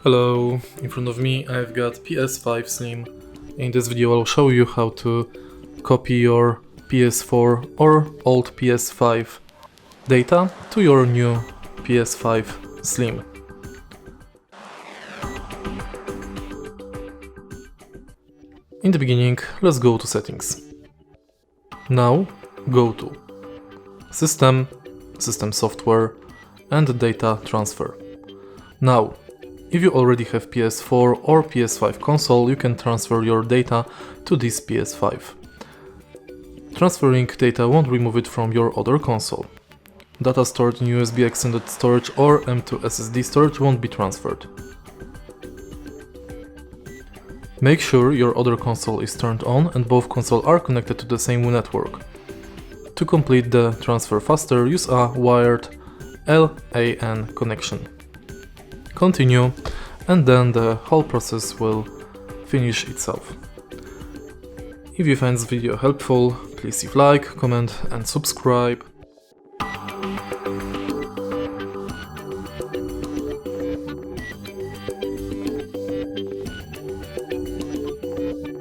Hello, in front of me I've got PS5 Slim. In this video I'll show you how to copy your PS4 or old PS5 data to your new PS5 Slim. In the beginning, let's go to settings. Now go to System, System Software and Data Transfer. Now, if you already have PS4 or PS5 console, you can transfer your data to this PS5. Transferring data won't remove it from your other console. Data stored in USB extended storage or M.2 SSD storage won't be transferred. Make sure your other console is turned on and both consoles are connected to the same network. To complete the transfer faster, use a wired LAN connection. Continue, and then the whole process will finish itself. If you find this video helpful, please leave like, comment and subscribe.